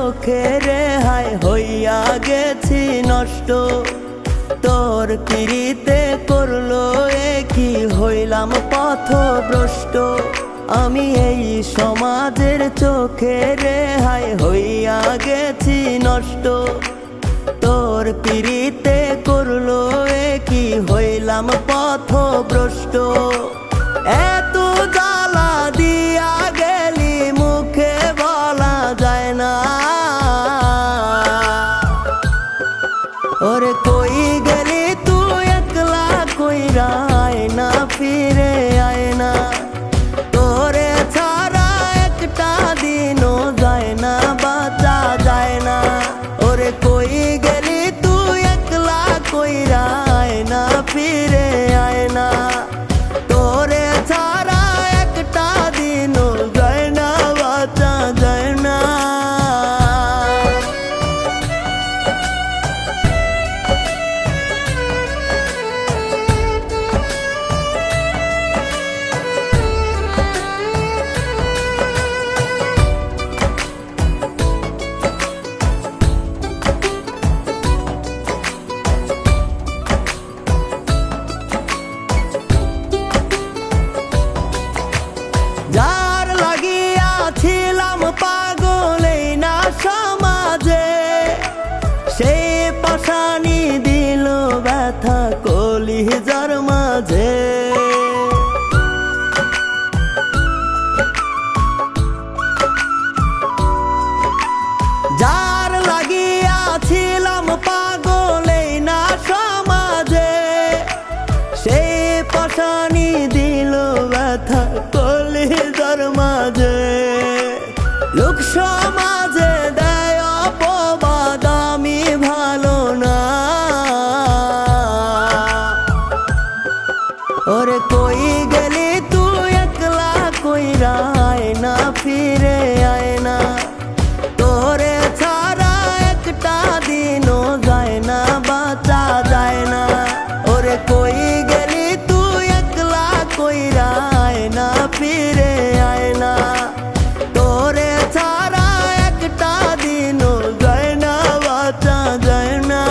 চোখে রেহাই হইয়া গেছি নষ্ট। তোর পিড়িতে করলো কি হইলাম পথভ্রষ্ট। আমি এই সমাজের চোখে রেহাই হইয়া গেছি নষ্ট। তোর পিড়িতে করলো কি হইলাম পথভ্রষ্ট। এত জ্বালা দিয়া গেলি মুখে বলা যায় না। ওরে কই গেলি তুই একলা কইরা আয় না, ফিরে আয় না। তোরে ছাড়া একটা দিনও যায় না, বাঁচা যায় না। ওরে কই গেলি তুই একলা কইরা আয় না, ফিরে আয় না। তোরে ছাড়া একটা দিনও যায় না, বাঁচা যায় না। যার লাগিয়া ছিলাম পাগল এই না সমাজে, সে পাশানি দিল ব্যথা কলিজার মাঝে। যার লাগিয়া ছিলাম পাগল এই না সমাজে, সে পাশানি দিল ব্যথা কলিজার মাঝে। লোক সমাজে দেয় অপবাদ আমি ভালো না। ওরে কই গেলি তুই একলা কইরা আয় না, ফিরে আয় না। তোরে ছাড়া একটা দিনও যায় না, বাঁচা যায় না। ওরে কই গেলি তুই একলা কইরা আয় না, ফিরে আয় না। তোরে ছাড়া একটা দিনও যায় না, বাঁচা যায় না।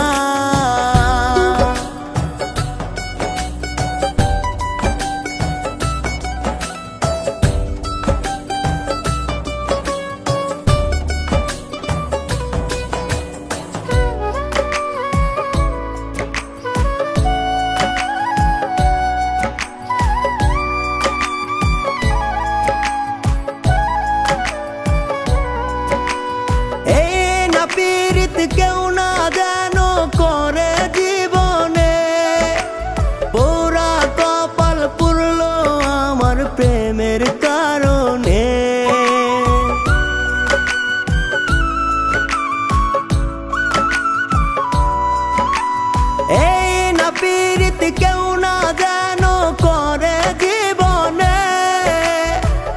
কেউ না যেন করে জীবনে, পুরা কপাল পুরলো আমার প্রেমের কারণে। এই না পীড়িত কেউ না যেন করে জীবনে,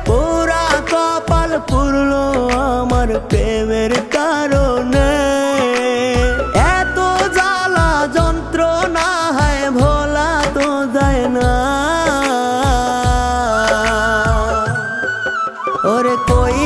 পুরা কপাল পুরলো আমার প্রেমের কারণে। এত জ্বালা যন্ত্রণা হয় ভোলা তো যায় না। ওরে কই